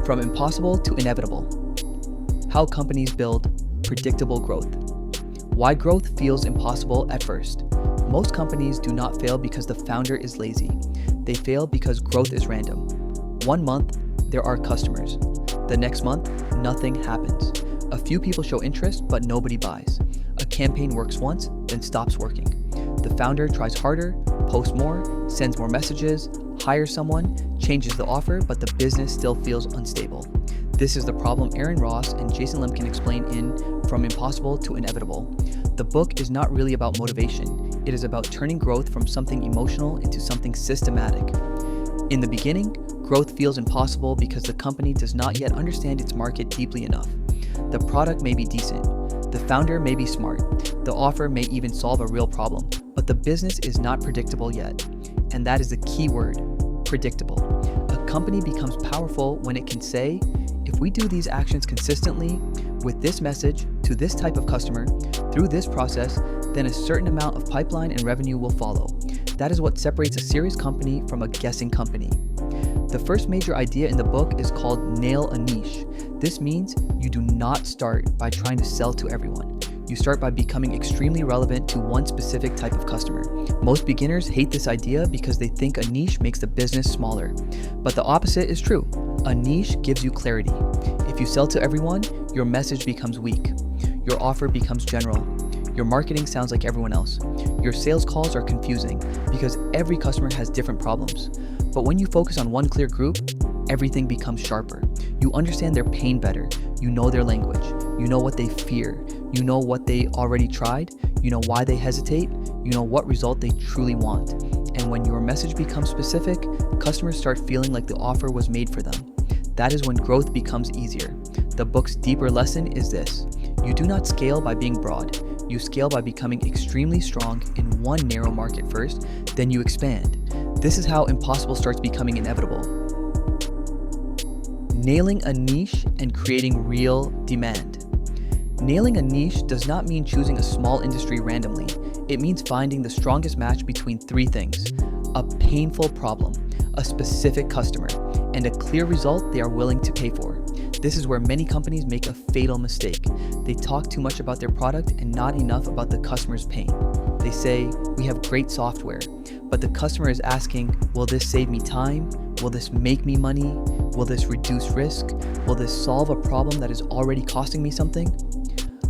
From impossible to inevitable. How companies build predictable growth. Why growth feels impossible at first. Most companies do not fail because the founder is lazy. They fail because growth is random. 1 month, there are customers. The next month, nothing happens. A few people show interest, but nobody buys. A campaign works once, then stops working. The founder tries harder, posts more, sends more messages, hires someone, changes the offer, but the business still feels unstable. This is the problem Aaron Ross and Jason Lemkin explain in From Impossible to Inevitable. The book is not really about motivation. It is about turning growth from something emotional into something systematic. In the beginning, growth feels impossible because the company does not yet understand its market deeply enough. The product may be decent. The founder may be smart. The offer may even solve a real problem, but the business is not predictable yet. And that is the key word, predictable. A company becomes powerful when it can say, if we do these actions consistently, with this message, to this type of customer, through this process, then a certain amount of pipeline and revenue will follow. That is what separates a serious company from a guessing company. The first major idea in the book is called nail a niche. This means you do not start by trying to sell to everyone. You start by becoming extremely relevant to one specific type of customer. Most beginners hate this idea because they think a niche makes the business smaller. But the opposite is true. A niche gives you clarity. If you sell to everyone, your message becomes weak. Your offer becomes general. Your marketing sounds like everyone else. Your sales calls are confusing because every customer has different problems. But when you focus on one clear group, everything becomes sharper. You understand their pain better. You know their language. You know what they fear. You know what they already tried. You know why they hesitate. You know what result they truly want. And when your message becomes specific, customers start feeling like the offer was made for them. That is when growth becomes easier. The book's deeper lesson is this. You do not scale by being broad. You scale by becoming extremely strong in one narrow market first, then you expand. This is how impossible starts becoming inevitable. Nailing a niche and creating real demand. Nailing a niche does not mean choosing a small industry randomly. It means finding the strongest match between 3 things: a painful problem, a specific customer, and a clear result they are willing to pay for. This is where many companies make a fatal mistake. They talk too much about their product and not enough about the customer's pain. They say, we have great software, but the customer is asking, will this save me time? Will this make me money? Will this reduce risk? Will this solve a problem that is already costing me something?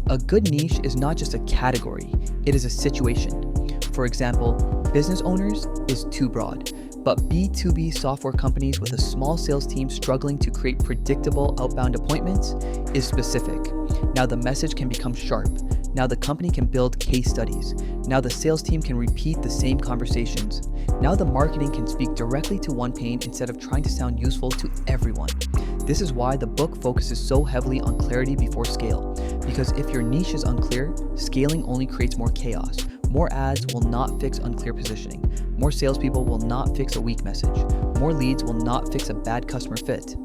A good niche is not just a category, it is a situation. For example, business owners is too broad, but B2B software companies with a small sales team struggling to create predictable outbound appointments is specific. Now the message can become sharp. Now the company can build case studies. Now the sales team can repeat the same conversations. Now the marketing can speak directly to one pain instead of trying to sound useful to everyone. This is why the book focuses so heavily on clarity before scale. Because if your niche is unclear, scaling only creates more chaos. More ads will not fix unclear positioning. More salespeople will not fix a weak message. More leads will not fix a bad customer fit.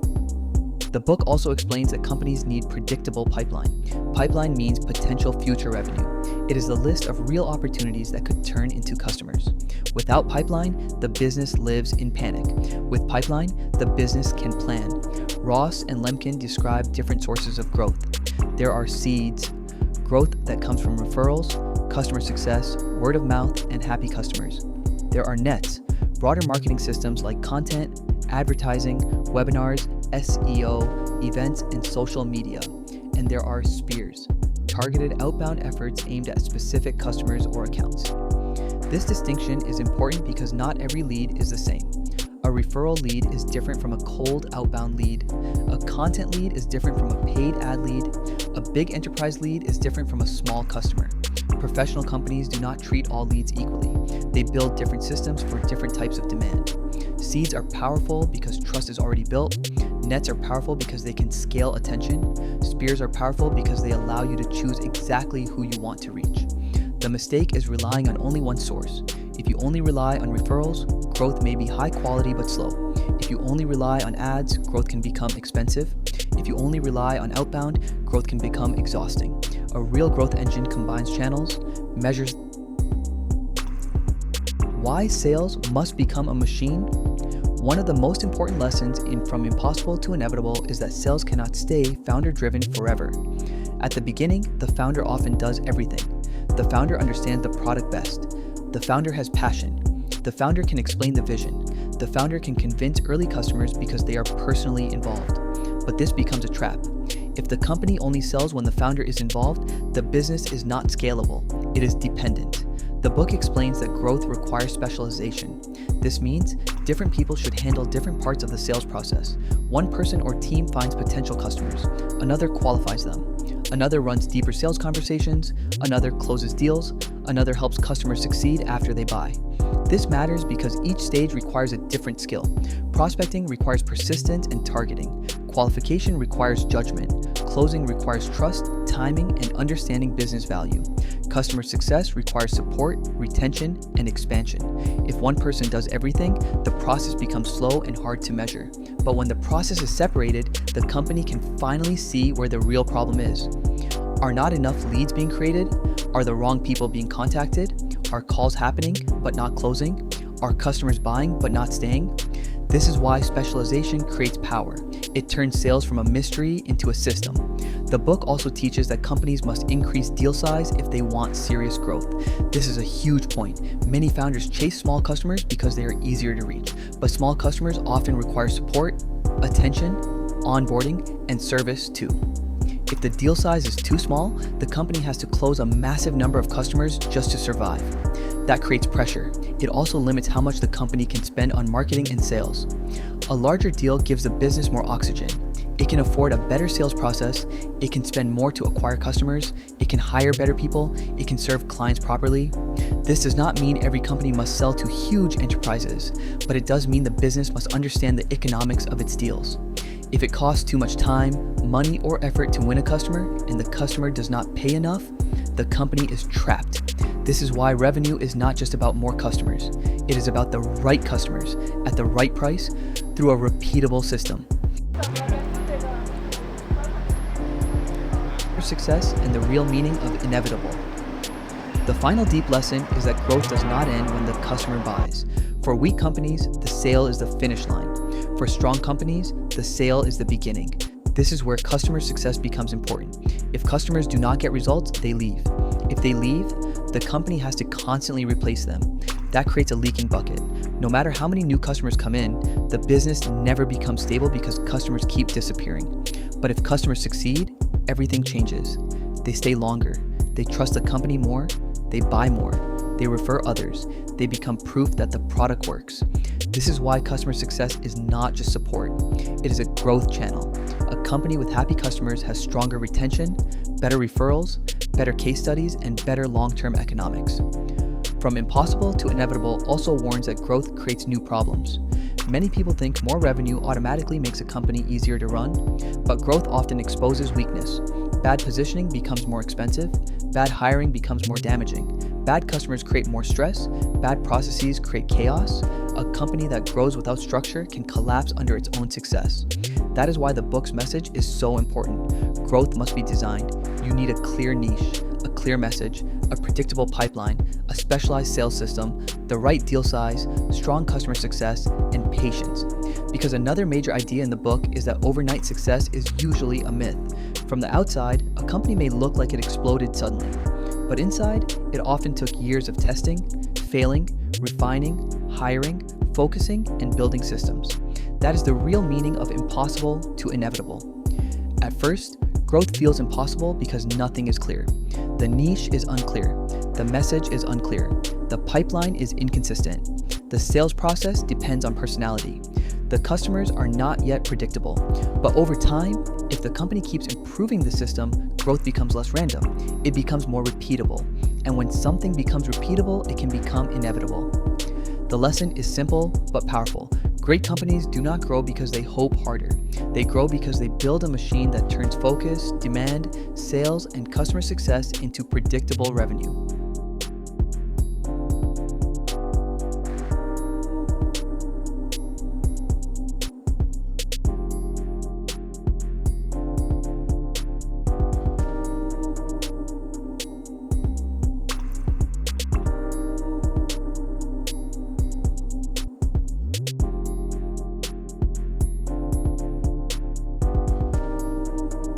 The book also explains that companies need predictable pipeline. Pipeline means potential future revenue. It is the list of real opportunities that could turn into customers. Without pipeline, the business lives in panic. With pipeline, the business can plan. Ross and Lemkin describe different sources of growth. There are seeds, growth that comes from referrals, customer success, word of mouth, and happy customers. There are nets, broader marketing systems like content, advertising, webinars, SEO, events, and social media. And there are spears, targeted outbound efforts aimed at specific customers or accounts. This distinction is important because not every lead is the same. A referral lead is different from a cold outbound lead. A content lead is different from a paid ad lead. A big enterprise lead is different from a small customer. Professional companies do not treat all leads equally. They build different systems for different types of demand. Seeds are powerful because trust is already built. Nets are powerful because they can scale attention. Spears are powerful because they allow you to choose exactly who you want to reach. The mistake is relying on only one source. If you only rely on referrals, growth may be high quality but slow. If you only rely on ads, growth can become expensive. If you only rely on outbound, growth can become exhausting. A real growth engine combines channels, measures. Why sales must become a machine? One of the most important lessons from impossible to inevitable is that sales cannot stay founder-driven forever. At the beginning, the founder often does everything. The founder understands the product best. The founder has passion. The founder can explain the vision. The founder can convince early customers because they are personally involved. But this becomes a trap. If the company only sells when the founder is involved, the business is not scalable. It is dependent. The book explains that growth requires specialization. This means different people should handle different parts of the sales process. One person or team finds potential customers. Another qualifies them. Another runs deeper sales conversations. Another closes deals. Another helps customers succeed after they buy. This matters because each stage requires a different skill. Prospecting requires persistence and targeting. Qualification requires judgment. Closing requires trust, timing, and understanding business value. Customer success requires support, retention, and expansion. If one person does everything, the process becomes slow and hard to measure. But when the process is separated, the company can finally see where the real problem is. Are not enough leads being created? Are the wrong people being contacted? Are calls happening but not closing? Are customers buying but not staying? This is why specialization creates power. It turns sales from a mystery into a system. The book also teaches that companies must increase deal size if they want serious growth. This is a huge point. Many founders chase small customers because they are easier to reach, but small customers often require support, attention, onboarding, and service too. If the deal size is too small, the company has to close a massive number of customers just to survive. That creates pressure. It also limits how much the company can spend on marketing and sales. A larger deal gives the business more oxygen. It can afford a better sales process. It can spend more to acquire customers. It can hire better people. It can serve clients properly. This does not mean every company must sell to huge enterprises, but it does mean the business must understand the economics of its deals. If it costs too much time, money, or effort to win a customer, and the customer does not pay enough, the company is trapped. This is why revenue is not just about more customers. It is about the right customers at the right price through a repeatable system. Success and the real meaning of inevitable. The final deep lesson is that growth does not end when the customer buys. For weak companies, the sale is the finish line. For strong companies, the sale is the beginning. This is where customer success becomes important. If customers do not get results, they leave. If they leave, the company has to constantly replace them. That creates a leaking bucket. No matter how many new customers come in, the business never becomes stable because customers keep disappearing. But if customers succeed, everything changes. They stay longer. They trust the company more. They buy more. They refer others. They become proof that the product works. This is why customer success is not just support. It is a growth channel. A company with happy customers has stronger retention, better referrals, better case studies, and better long-term economics. From Impossible to Inevitable also warns that growth creates new problems. Many people think more revenue automatically makes a company easier to run, but growth often exposes weakness. Bad positioning becomes more expensive. Bad hiring becomes more damaging. Bad customers create more stress. Bad processes create chaos. A company that grows without structure can collapse under its own success. That is why the book's message is so important. Growth must be designed. You need a clear niche, a clear message, a predictable pipeline, a specialized sales system, the right deal size, strong customer success, and patience. Because another major idea in the book is that overnight success is usually a myth. From the outside, a company may look like it exploded suddenly, but inside, it often took years of testing, failing, refining, hiring, focusing, and building systems. That is the real meaning of impossible to inevitable. At first, growth feels impossible because nothing is clear. The niche is unclear. The message is unclear. The pipeline is inconsistent. The sales process depends on personality. The customers are not yet predictable. But over time, if the company keeps improving the system, growth becomes less random. It becomes more repeatable. And when something becomes repeatable, it can become inevitable. The lesson is simple but powerful. Great companies do not grow because they hope harder. They grow because they build a machine that turns focus, demand, sales, and customer success into predictable revenue.